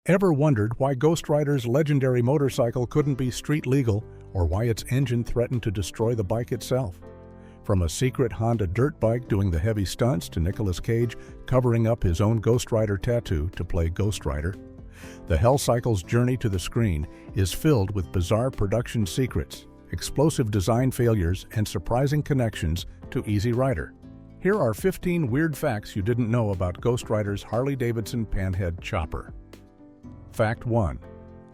Ever wondered why Ghost Rider's legendary motorcycle couldn't be street legal, or why its engine threatened to destroy the bike itself? From a secret Honda dirt bike doing the heavy stunts to Nicolas Cage covering up his own Ghost Rider tattoo to play Ghost Rider, the Hellcycle's journey to the screen is filled with bizarre production secrets, explosive design failures, and surprising connections to Easy Rider. Here are 15 weird facts you didn't know about Ghost Rider's Harley-Davidson Panhead chopper. Fact 1.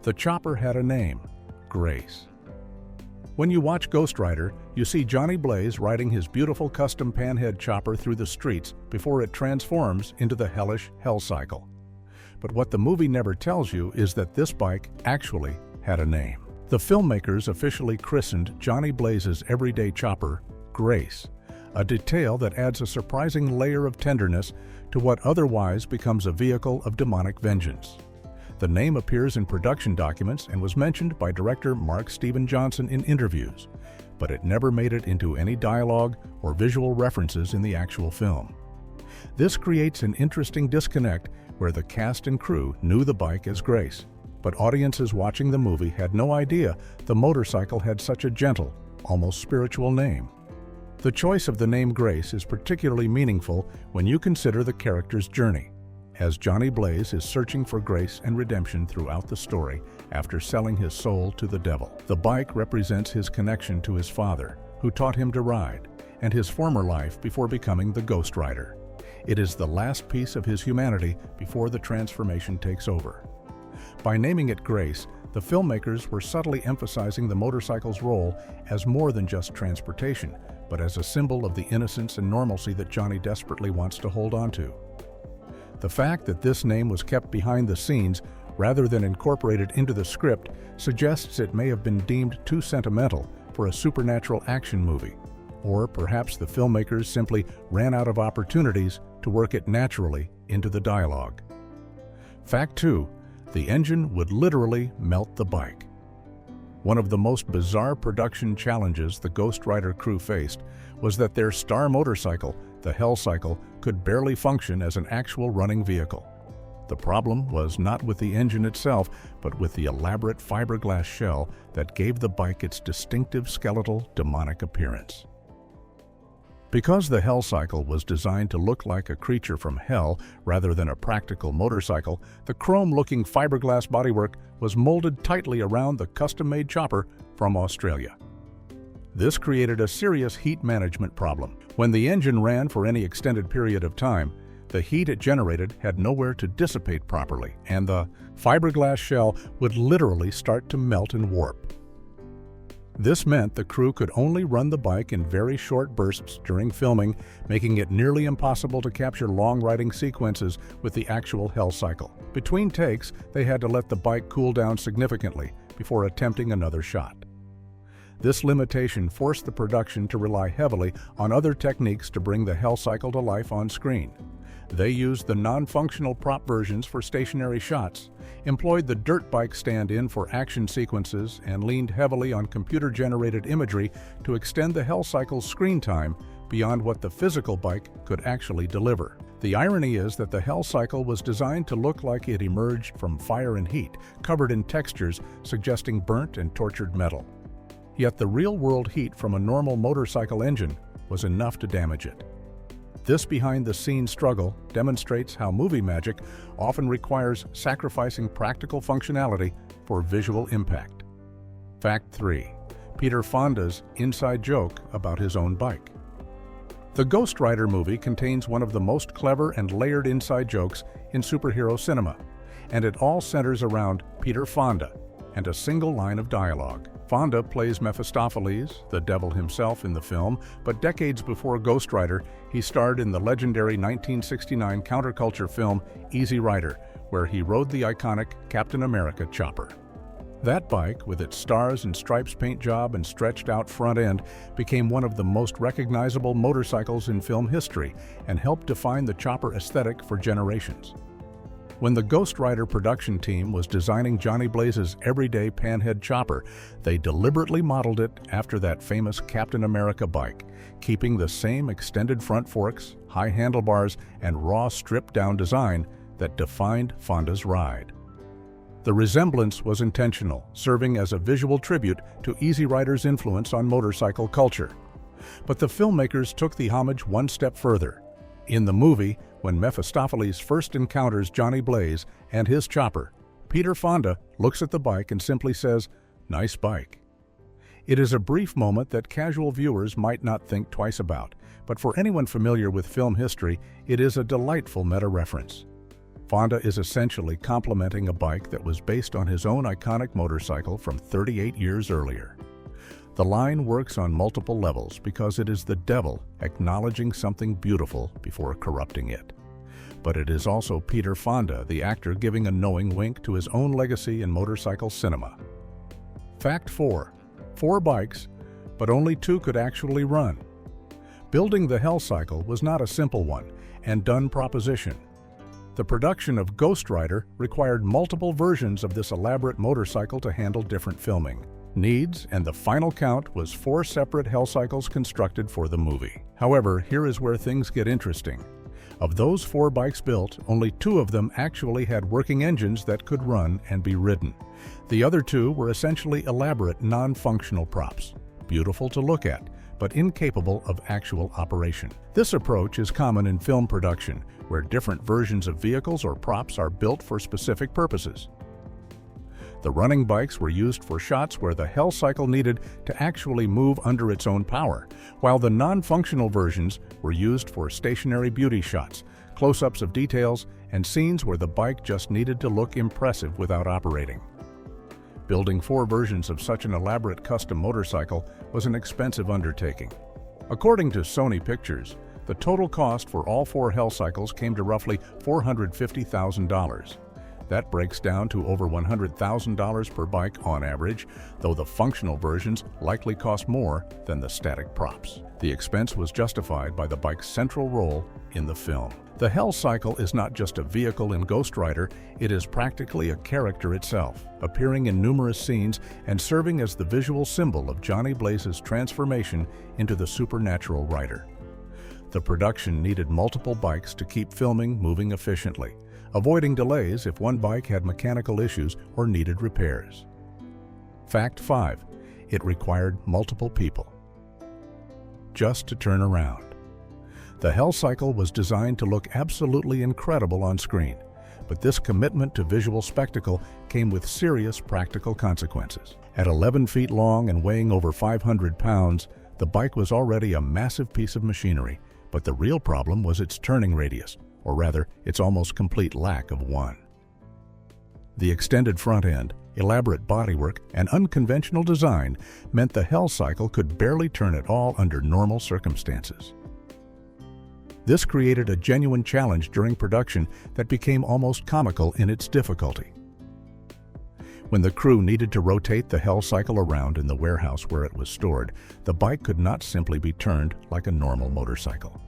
The chopper had a name: Grace. When you watch Ghost Rider, you see Johnny Blaze riding his beautiful custom Panhead chopper through the streets before it transforms into the hellish Hellcycle. But what the movie never tells you is that this bike actually had a name. The filmmakers officially christened Johnny Blaze's everyday chopper Grace, a detail that adds a surprising layer of tenderness to what otherwise becomes a vehicle of demonic vengeance. The name appears in production documents and was mentioned by director Mark Steven Johnson in interviews, but it never made it into any dialogue or visual references in the actual film. This creates an interesting disconnect where the cast and crew knew the bike as Grace, but audiences watching the movie had no idea the motorcycle had such a gentle, almost spiritual name. The choice of the name Grace is particularly meaningful when you consider the character's journey, as Johnny Blaze is searching for grace and redemption throughout the story after selling his soul to the devil. The bike represents his connection to his father, who taught him to ride, and his former life before becoming the Ghost Rider. It is the last piece of his humanity before the transformation takes over. By naming it Grace, the filmmakers were subtly emphasizing the motorcycle's role as more than just transportation, but as a symbol of the innocence and normalcy that Johnny desperately wants to hold on to. The fact that this name was kept behind the scenes rather than incorporated into the script suggests it may have been deemed too sentimental for a supernatural action movie, or perhaps the filmmakers simply ran out of opportunities to work it naturally into the dialogue. Fact 2. The engine would literally melt the bike. One of the most bizarre production challenges the Ghost Rider crew faced was that their star motorcycle, the Hellcycle, could barely function as an actual running vehicle. The problem was not with the engine itself, but with the elaborate fiberglass shell that gave the bike its distinctive skeletal, demonic appearance. Because the Hellcycle was designed to look like a creature from hell rather than a practical motorcycle, the chrome-looking fiberglass bodywork was molded tightly around the custom-made chopper from Australia. This created a serious heat management problem. When the engine ran for any extended period of time, the heat it generated had nowhere to dissipate properly, and the fiberglass shell would literally start to melt and warp. This meant the crew could only run the bike in very short bursts during filming, making it nearly impossible to capture long riding sequences with the actual Hellcycle. Between takes, they had to let the bike cool down significantly before attempting another shot. This limitation forced the production to rely heavily on other techniques to bring the Hellcycle to life on screen. They used the non-functional prop versions for stationary shots, employed the dirt bike stand-in for action sequences, and leaned heavily on computer-generated imagery to extend the Hellcycle's screen time beyond what the physical bike could actually deliver. The irony is that the Hellcycle was designed to look like it emerged from fire and heat, covered in textures suggesting burnt and tortured metal. Yet the real-world heat from a normal motorcycle engine was enough to damage it. This behind-the-scenes struggle demonstrates how movie magic often requires sacrificing practical functionality for visual impact. Fact 3. Peter Fonda's inside joke about his own bike. The Ghost Rider movie contains one of the most clever and layered inside jokes in superhero cinema, and it all centers around Peter Fonda and a single line of dialogue. Fonda plays Mephistopheles, the devil himself, in the film, but decades before Ghost Rider, he starred in the legendary 1969 counterculture film Easy Rider, where he rode the iconic Captain America chopper. That bike, with its stars and stripes paint job and stretched-out front end, became one of the most recognizable motorcycles in film history and helped define the chopper aesthetic for generations. When the Ghost Rider production team was designing Johnny Blaze's everyday Panhead chopper, they deliberately modeled it after that famous Captain America bike, keeping the same extended front forks, high handlebars, and raw stripped-down design that defined Fonda's ride. The resemblance was intentional, serving as a visual tribute to Easy Rider's influence on motorcycle culture. But the filmmakers took the homage one step further. In the movie, when Mephistopheles first encounters Johnny Blaze and his chopper, Peter Fonda looks at the bike and simply says, "Nice bike." It is a brief moment that casual viewers might not think twice about, but for anyone familiar with film history, it is a delightful meta-reference. Fonda is essentially complimenting a bike that was based on his own iconic motorcycle from 38 years earlier. The line works on multiple levels because it is the devil acknowledging something beautiful before corrupting it. But it is also Peter Fonda, the actor, giving a knowing wink to his own legacy in motorcycle cinema. Fact 4. 4 bikes, but only 2 could actually run. Building the Hell Cycle was not a simple one and done proposition. The production of Ghost Rider required multiple versions of this elaborate motorcycle to handle different filming needs, and the final count was 4 separate Hell Cycles constructed for the movie. However, here is where things get interesting. Of those 4 bikes built, only 2 of them actually had working engines that could run and be ridden. The other 2 were essentially elaborate, non-functional props, beautiful to look at, but incapable of actual operation. This approach is common in film production, where different versions of vehicles or props are built for specific purposes. The running bikes were used for shots where the Hell Cycle needed to actually move under its own power, while the non-functional versions were used for stationary beauty shots, close-ups of details, and scenes where the bike just needed to look impressive without operating. Building 4 versions of such an elaborate custom motorcycle was an expensive undertaking. According to Sony Pictures, the total cost for all 4 Hell Cycles came to roughly $450,000. That breaks down to over $100,000 per bike on average, though the functional versions likely cost more than the static props. The expense was justified by the bike's central role in the film. The Hell Cycle is not just a vehicle in Ghost Rider, it is practically a character itself, appearing in numerous scenes and serving as the visual symbol of Johnny Blaze's transformation into the supernatural rider. The production needed multiple bikes to keep filming moving efficiently, avoiding delays if one bike had mechanical issues or needed repairs. Fact 5. It required multiple people just to turn around. The Hell Cycle was designed to look absolutely incredible on screen, but this commitment to visual spectacle came with serious practical consequences. At 11 feet long and weighing over 500 pounds, the bike was already a massive piece of machinery, but the real problem was its turning radius, or rather, its almost complete lack of one. The extended front end, elaborate bodywork, and unconventional design meant the Hell Cycle could barely turn at all under normal circumstances. This created a genuine challenge during production that became almost comical in its difficulty. When the crew needed to rotate the Hell Cycle around in the warehouse where it was stored, the bike could not simply be turned like a normal motorcycle.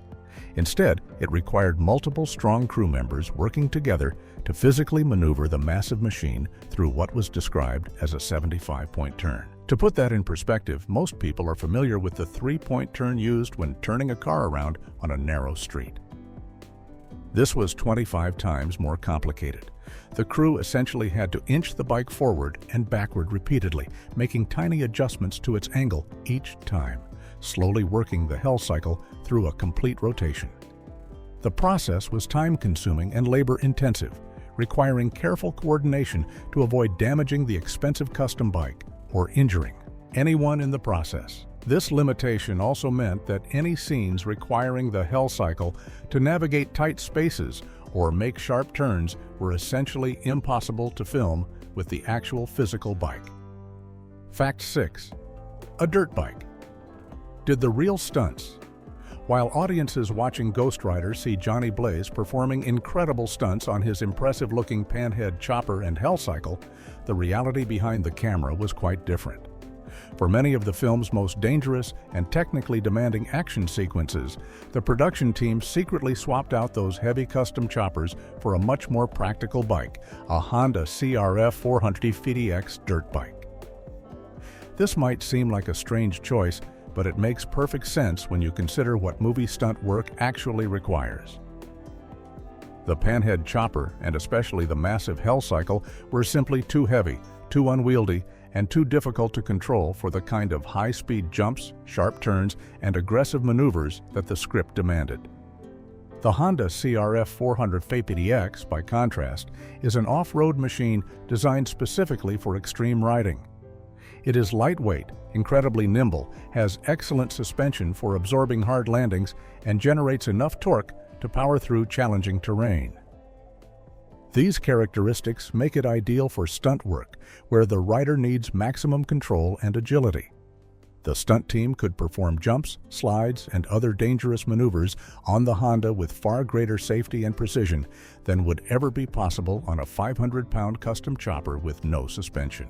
Instead, it required multiple strong crew members working together to physically maneuver the massive machine through what was described as a 75-point turn. To put that in perspective, most people are familiar with the 3-point turn used when turning a car around on a narrow street. This was 25 times more complicated. The crew essentially had to inch the bike forward and backward repeatedly, making tiny adjustments to its angle each time, slowly working the Hell Cycle through a complete rotation. The process was time-consuming and labor-intensive, requiring careful coordination to avoid damaging the expensive custom bike or injuring anyone in the process. This limitation also meant that any scenes requiring the Hell Cycle to navigate tight spaces or make sharp turns were essentially impossible to film with the actual physical bike. Fact 6. A dirt bike. Did the real stunts? While audiences watching Ghost Rider see Johnny Blaze performing incredible stunts on his impressive-looking Panhead chopper and Hell Cycle, the reality behind the camera was quite different. For many of the film's most dangerous and technically demanding action sequences, the production team secretly swapped out those heavy custom choppers for a much more practical bike, a Honda CRF 450X dirt bike. This might seem like a strange choice, but it makes perfect sense when you consider what movie stunt work actually requires. The Panhead chopper, and especially the massive Hell Cycle, were simply too heavy, too unwieldy, and too difficult to control for the kind of high-speed jumps, sharp turns, and aggressive maneuvers that the script demanded. The Honda CRF 450X, by contrast, is an off-road machine designed specifically for extreme riding. It is lightweight, incredibly nimble, has excellent suspension for absorbing hard landings, and generates enough torque to power through challenging terrain. These characteristics make it ideal for stunt work, where the rider needs maximum control and agility. The stunt team could perform jumps, slides, and other dangerous maneuvers on the Honda with far greater safety and precision than would ever be possible on a 500-pound custom chopper with no suspension.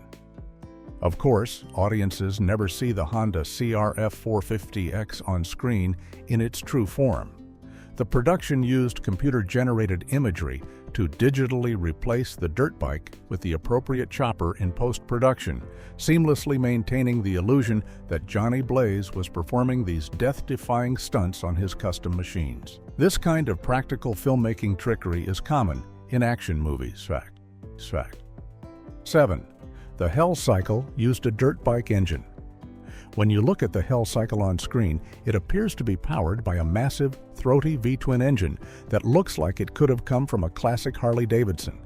Of course, audiences never see the Honda CRF 450X on screen in its true form. The production used computer-generated imagery to digitally replace the dirt bike with the appropriate chopper in post-production, seamlessly maintaining the illusion that Johnny Blaze was performing these death-defying stunts on his custom machines. This kind of practical filmmaking trickery is common in action movies. Fact. 7. The Hell Cycle used a dirt bike engine. When you look at the Hell Cycle on screen, it appears to be powered by a massive, throaty V-twin engine that looks like it could have come from a classic Harley-Davidson.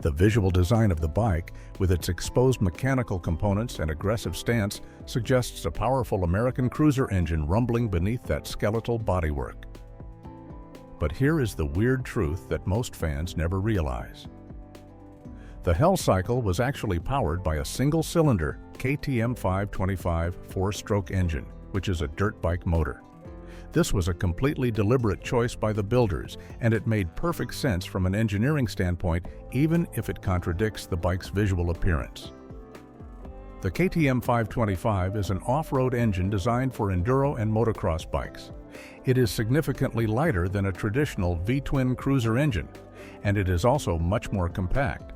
The visual design of the bike, with its exposed mechanical components and aggressive stance, suggests a powerful American cruiser engine rumbling beneath that skeletal bodywork. But here is the weird truth that most fans never realize. The Hell Cycle was actually powered by a single-cylinder KTM 525 four-stroke engine, which is a dirt bike motor. This was a completely deliberate choice by the builders, and it made perfect sense from an engineering standpoint, even if it contradicts the bike's visual appearance. The KTM 525 is an off-road engine designed for enduro and motocross bikes. It is significantly lighter than a traditional V-twin cruiser engine, and it is also much more compact.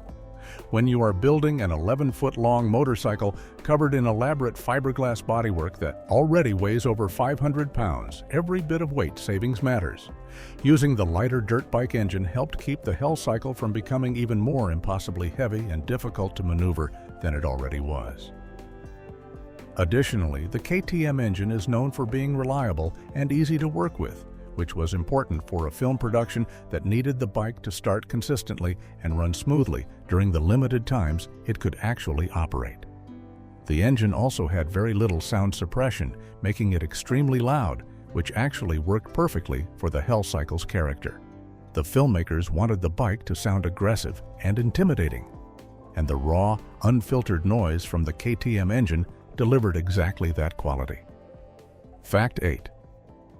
When you are building an 11-foot-long motorcycle covered in elaborate fiberglass bodywork that already weighs over 500 pounds, every bit of weight savings matters. Using the lighter dirt bike engine helped keep the Hell Cycle from becoming even more impossibly heavy and difficult to maneuver than it already was. Additionally, the KTM engine is known for being reliable and easy to work with, which was important for a film production that needed the bike to start consistently and run smoothly during the limited times it could actually operate. The engine also had very little sound suppression, making it extremely loud, which actually worked perfectly for the Hell Cycle's character. The filmmakers wanted the bike to sound aggressive and intimidating, and the raw, unfiltered noise from the KTM engine delivered exactly that quality. Fact 8.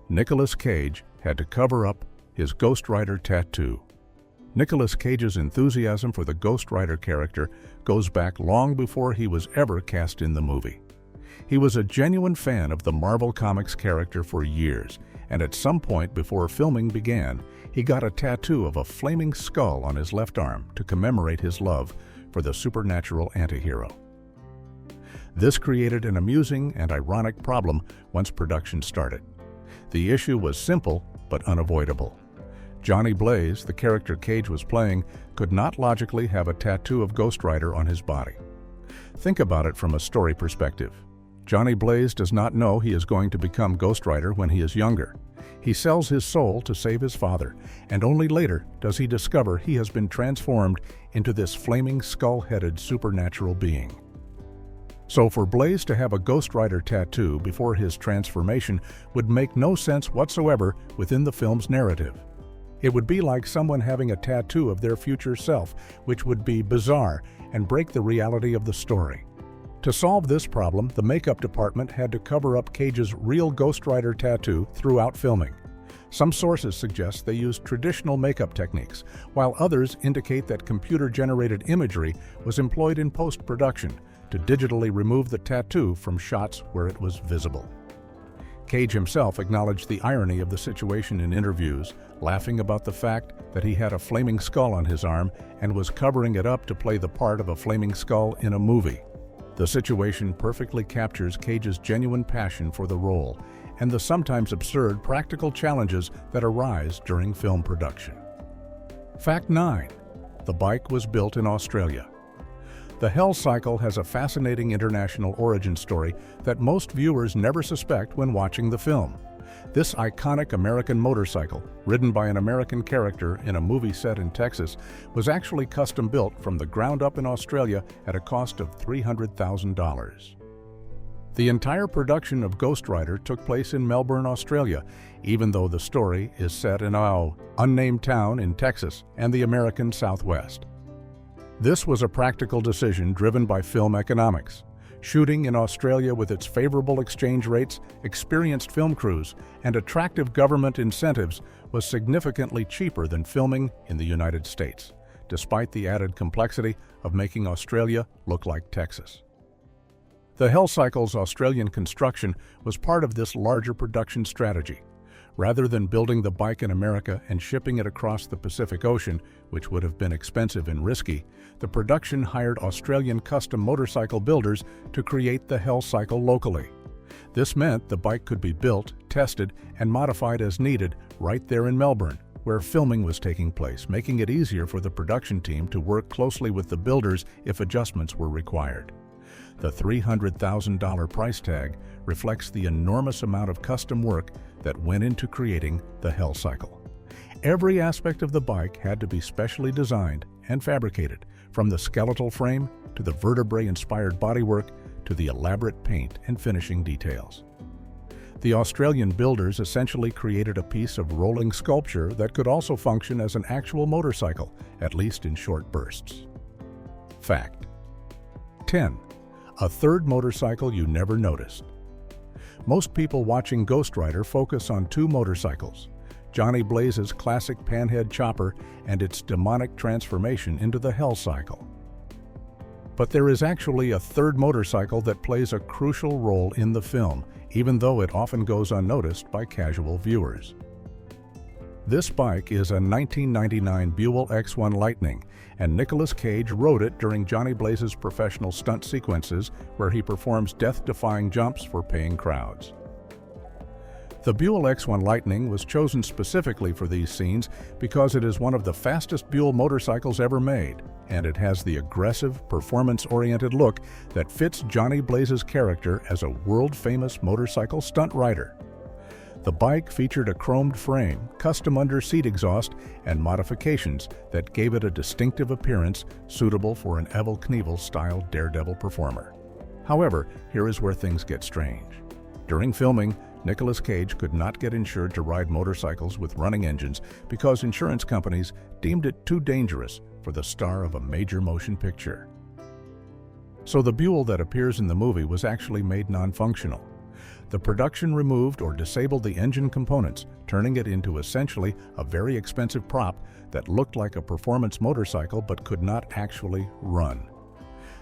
Nicolas Cage had to cover up his Ghost Rider tattoo. Nicolas Cage's enthusiasm for the Ghost Rider character goes back long before he was ever cast in the movie. He was a genuine fan of the Marvel Comics character for years, and at some point before filming began, he got a tattoo of a flaming skull on his left arm to commemorate his love for the supernatural antihero. This created an amusing and ironic problem once production started. The issue was simple but unavoidable. Johnny Blaze, the character Cage was playing, could not logically have a tattoo of Ghost Rider on his body. Think about it from a story perspective. Johnny Blaze does not know he is going to become Ghost Rider when he is younger. He sells his soul to save his father, and only later does he discover he has been transformed into this flaming skull-headed supernatural being. So for Blaze to have a Ghost Rider tattoo before his transformation would make no sense whatsoever within the film's narrative. It would be like someone having a tattoo of their future self, which would be bizarre and break the reality of the story. To solve this problem, the makeup department had to cover up Cage's real Ghost Rider tattoo throughout filming. Some sources suggest they used traditional makeup techniques, while others indicate that computer-generated imagery was employed in post-production to digitally remove the tattoo from shots where it was visible. Cage himself acknowledged the irony of the situation in interviews, laughing about the fact that he had a flaming skull on his arm and was covering it up to play the part of a flaming skull in a movie. The situation perfectly captures Cage's genuine passion for the role and the sometimes absurd practical challenges that arise during film production. Fact 9. The bike was built in Australia. The Hell Cycle has a fascinating international origin story that most viewers never suspect when watching the film. This iconic American motorcycle, ridden by an American character in a movie set in Texas, was actually custom built from the ground up in Australia at a cost of $300,000. The entire production of Ghost Rider took place in Melbourne, Australia, even though the story is set in an unnamed town in Texas and the American Southwest. This was a practical decision driven by film economics. Shooting in Australia with its favorable exchange rates, experienced film crews, and attractive government incentives was significantly cheaper than filming in the United States, despite the added complexity of making Australia look like Texas. The Hell Cycle's Australian construction was part of this larger production strategy. Rather than building the bike in America and shipping it across the Pacific Ocean, which would have been expensive and risky, the production hired Australian custom motorcycle builders to create the Hell Cycle locally. This meant the bike could be built, tested, and modified as needed right there in Melbourne, where filming was taking place, making it easier for the production team to work closely with the builders if adjustments were required. The $300,000 price tag reflects the enormous amount of custom work that went into creating the Hell Cycle. Every aspect of the bike had to be specially designed and fabricated, from the skeletal frame to the vertebrae-inspired bodywork to the elaborate paint and finishing details. The Australian builders essentially created a piece of rolling sculpture that could also function as an actual motorcycle, at least in short bursts. Fact 10. A third motorcycle you never noticed. Most people watching Ghost Rider focus on two motorcycles, Johnny Blaze's classic Panhead chopper and its demonic transformation into the Hell Cycle. But there is actually a third motorcycle that plays a crucial role in the film, even though it often goes unnoticed by casual viewers. This bike is a 1999 Buell X1 Lightning, and Nicolas Cage rode it during Johnny Blaze's professional stunt sequences where he performs death-defying jumps for paying crowds. The Buell X1 Lightning was chosen specifically for these scenes because it is one of the fastest Buell motorcycles ever made, and it has the aggressive, performance-oriented look that fits Johnny Blaze's character as a world-famous motorcycle stunt rider. The bike featured a chromed frame, custom under-seat exhaust, and modifications that gave it a distinctive appearance suitable for an Evel Knievel-style daredevil performer. However, here is where things get strange. During filming, Nicolas Cage could not get insured to ride motorcycles with running engines because insurance companies deemed it too dangerous for the star of a major motion picture. So the Buell that appears in the movie was actually made non-functional. The production removed or disabled the engine components, turning it into essentially a very expensive prop that looked like a performance motorcycle but could not actually run.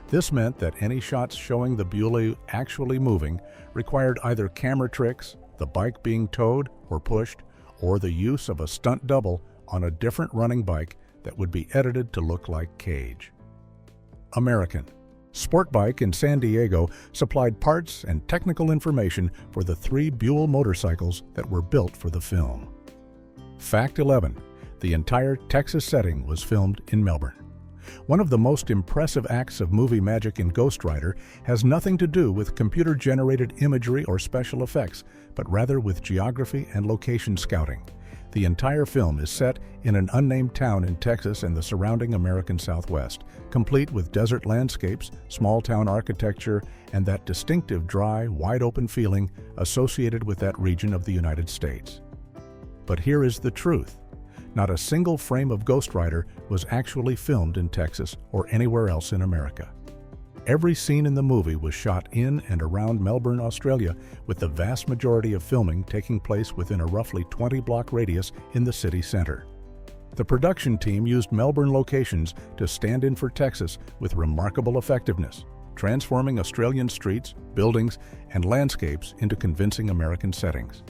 This meant that any shots showing the Buell actually moving required either camera tricks, the bike being towed or pushed, or the use of a stunt double on a different running bike that would be edited to look like Cage. American Sport Bike in San Diego supplied parts and technical information for the 3 Buell motorcycles that were built for the film. Fact 11. The entire Texas setting was filmed in Melbourne. One of the most impressive acts of movie magic in Ghost Rider has nothing to do with computer-generated imagery or special effects, but rather with geography and location scouting. The entire film is set in an unnamed town in Texas and the surrounding American Southwest, complete with desert landscapes, small-town architecture, and that distinctive dry, wide-open feeling associated with that region of the United States. But here is the truth. Not a single frame of Ghost Rider was actually filmed in Texas or anywhere else in America. Every scene in the movie was shot in and around Melbourne, Australia, with the vast majority of filming taking place within a roughly 20-block radius in the city center. The production team used Melbourne locations to stand in for Texas with remarkable effectiveness, transforming Australian streets, buildings, and landscapes into convincing American settings.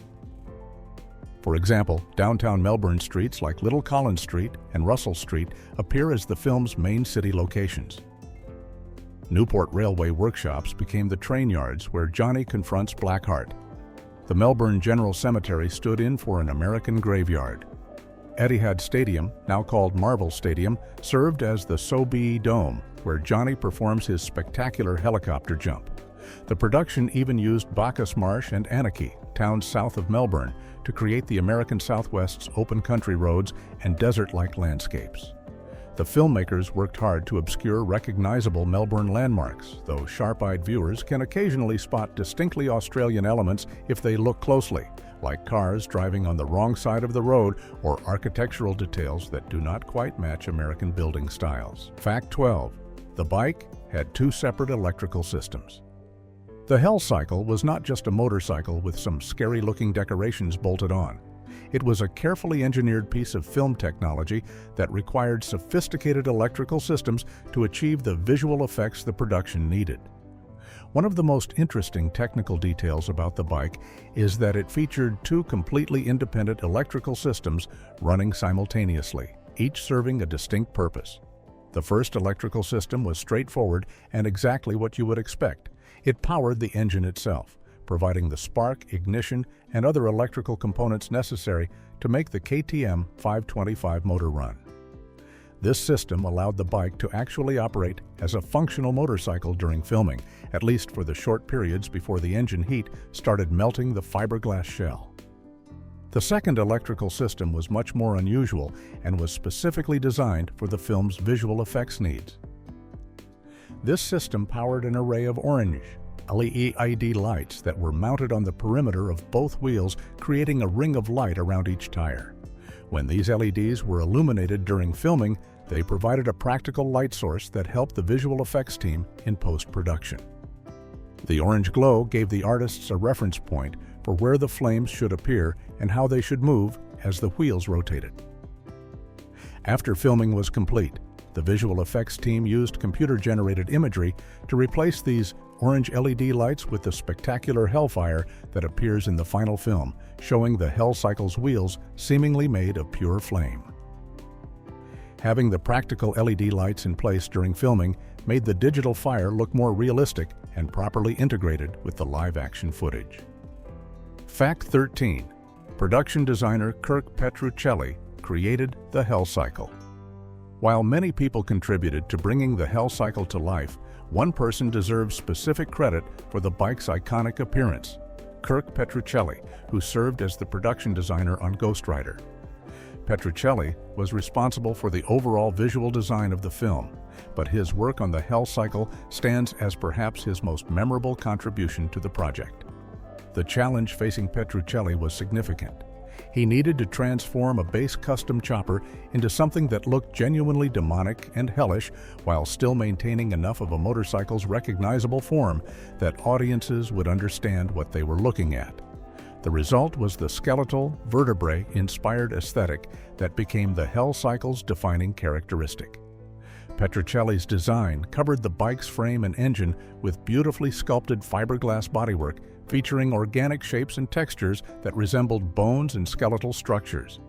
For example, downtown Melbourne streets like Little Collins Street and Russell Street appear as the film's main city locations. Newport Railway Workshops became the train yards where Johnny confronts Blackheart. The Melbourne General Cemetery stood in for an American graveyard. Etihad Stadium, now called Marvel Stadium, served as the Sobe Dome, where Johnny performs his spectacular helicopter jump. The production even used Bacchus Marsh and Anakie, towns south of Melbourne, to create the American Southwest's open country roads and desert-like landscapes. The filmmakers worked hard to obscure recognizable Melbourne landmarks, though sharp-eyed viewers can occasionally spot distinctly Australian elements if they look closely, like cars driving on the wrong side of the road or architectural details that do not quite match American building styles. Fact 12. The bike had two separate electrical systems. The Hell Cycle was not just a motorcycle with some scary-looking decorations bolted on. It was a carefully engineered piece of film technology that required sophisticated electrical systems to achieve the visual effects the production needed. One of the most interesting technical details about the bike is that it featured two completely independent electrical systems running simultaneously, each serving a distinct purpose. The first electrical system was straightforward and exactly what you would expect. It powered the engine itself, providing the spark, ignition, and other electrical components necessary to make the KTM 525 motor run. This system allowed the bike to actually operate as a functional motorcycle during filming, at least for the short periods before the engine heat started melting the fiberglass shell. The second electrical system was much more unusual and was specifically designed for the film's visual effects needs. This system powered an array of orange LED lights that were mounted on the perimeter of both wheels, creating a ring of light around each tire. When these LEDs were illuminated during filming, they provided a practical light source that helped the visual effects team in post-production. The orange glow gave the artists a reference point for where the flames should appear and how they should move as the wheels rotated. After filming was complete, the visual effects team used computer-generated imagery to replace these orange LED lights with the spectacular hellfire that appears in the final film, showing the Hell Cycle's wheels seemingly made of pure flame. Having the practical LED lights in place during filming made the digital fire look more realistic and properly integrated with the live-action footage. Fact 13. Production designer Kirk Petruccelli created the Hell Cycle. While many people contributed to bringing the Hell Cycle to life, one person deserves specific credit for the bike's iconic appearance: Kirk Petruccelli, who served as the production designer on Ghost Rider. Petruccelli was responsible for the overall visual design of the film, but his work on the Hell Cycle stands as perhaps his most memorable contribution to the project. The challenge facing Petruccelli was significant. He needed to transform a base custom chopper into something that looked genuinely demonic and hellish while still maintaining enough of a motorcycle's recognizable form that audiences would understand what they were looking at. The result was the skeletal, vertebrae-inspired aesthetic that became the Hell Cycle's defining characteristic. Petruccelli's design covered the bike's frame and engine with beautifully sculpted fiberglass bodywork featuring organic shapes and textures that resembled bones and skeletal structures.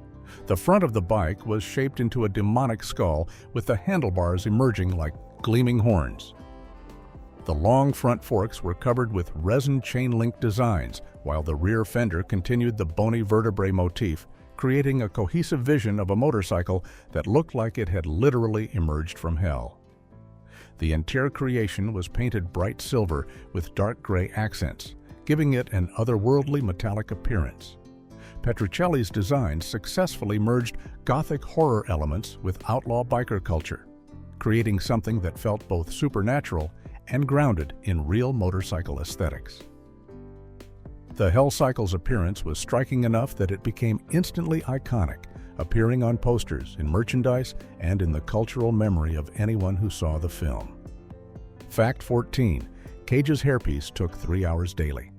The front of the bike was shaped into a demonic skull with the handlebars emerging like gleaming horns. The long front forks were covered with resin chain-link designs, while the rear fender continued the bony vertebrae motif, creating a cohesive vision of a motorcycle that looked like it had literally emerged from hell. The interior creation was painted bright silver with dark gray accents, giving it an otherworldly metallic appearance. Petruccelli's design successfully merged Gothic horror elements with outlaw biker culture, creating something that felt both supernatural and grounded in real motorcycle aesthetics. The Hell Cycle's appearance was striking enough that it became instantly iconic, appearing on posters, in merchandise, and in the cultural memory of anyone who saw the film. Fact 14. Cage's hairpiece took 3 hours daily.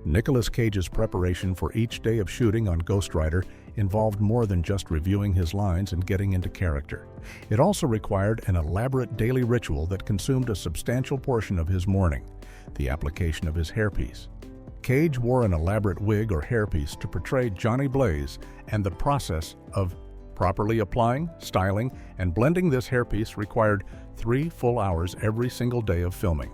Nicolas Cage's preparation for each day of shooting on Ghost Rider involved more than just reviewing his lines and getting into character. It also required an elaborate daily ritual that consumed a substantial portion of his morning: the application of his hairpiece. Cage wore an elaborate wig or hairpiece to portray Johnny Blaze, and the process of properly applying, styling, and blending this hairpiece required 3 full hours every single day of filming.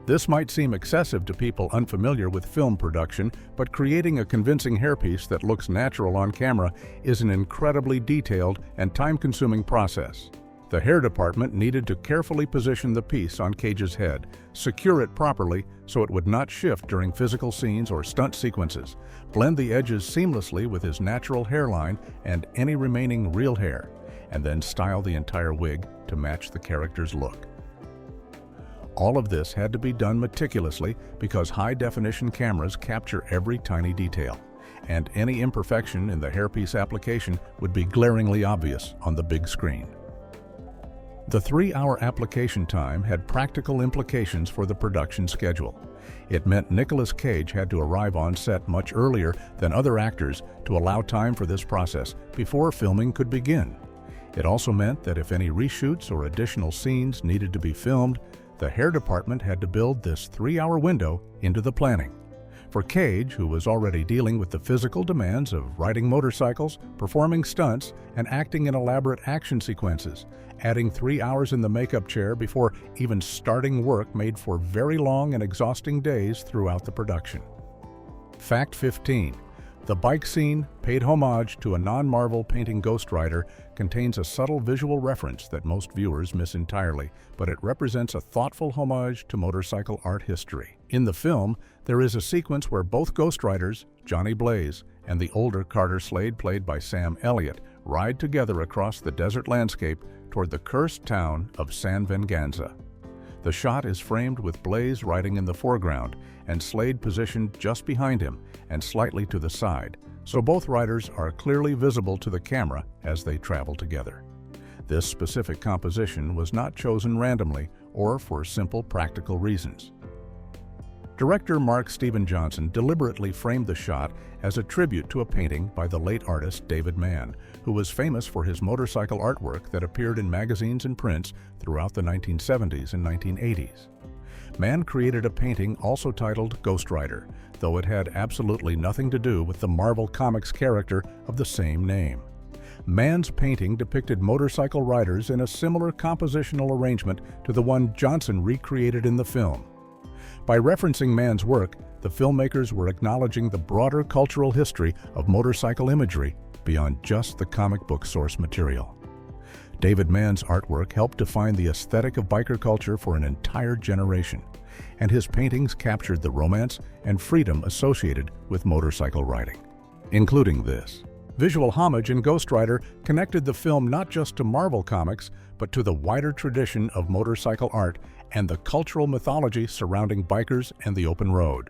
This might seem excessive to people unfamiliar with film production, but creating a convincing hairpiece that looks natural on camera is an incredibly detailed and time-consuming process. The hair department needed to carefully position the piece on Cage's head, secure it properly so it would not shift during physical scenes or stunt sequences, blend the edges seamlessly with his natural hairline and any remaining real hair, and then style the entire wig to match the character's look. All of this had to be done meticulously because high-definition cameras capture every tiny detail, and any imperfection in the hairpiece application would be glaringly obvious on the big screen. The 3-hour application time had practical implications for the production schedule. It meant Nicolas Cage had to arrive on set much earlier than other actors to allow time for this process before filming could begin. It also meant that if any reshoots or additional scenes needed to be filmed, the hair department had to build this 3-hour window into the planning. For Cage, who was already dealing with the physical demands of riding motorcycles, performing stunts, and acting in elaborate action sequences, adding 3 hours in the makeup chair before even starting work made for very long and exhausting days throughout the production. Fact 15. The bike scene, paid homage to a non-Marvel painting Ghost Rider, contains a subtle visual reference that most viewers miss entirely, but it represents a thoughtful homage to motorcycle art history. In the film, there is a sequence where both Ghost Riders, Johnny Blaze, and the older Carter Slade, played by Sam Elliott, ride together across the desert landscape toward the cursed town of San Venganza. The shot is framed with Blaze riding in the foreground and Slade positioned just behind him and slightly to the side, so both riders are clearly visible to the camera as they travel together. This specific composition was not chosen randomly or for simple practical reasons. Director Mark Steven Johnson deliberately framed the shot as a tribute to a painting by the late artist David Mann, who was famous for his motorcycle artwork that appeared in magazines and prints throughout the 1970s and 1980s. Mann created a painting also titled Ghost Rider, though it had absolutely nothing to do with the Marvel Comics character of the same name. Mann's painting depicted motorcycle riders in a similar compositional arrangement to the one Johnson recreated in the film. By referencing Mann's work, the filmmakers were acknowledging the broader cultural history of motorcycle imagery beyond just the comic book source material. David Mann's artwork helped define the aesthetic of biker culture for an entire generation, and his paintings captured the romance and freedom associated with motorcycle riding, including this. Visual homage in Ghost Rider connected the film not just to Marvel Comics, but to the wider tradition of motorcycle art and the cultural mythology surrounding bikers and the open road.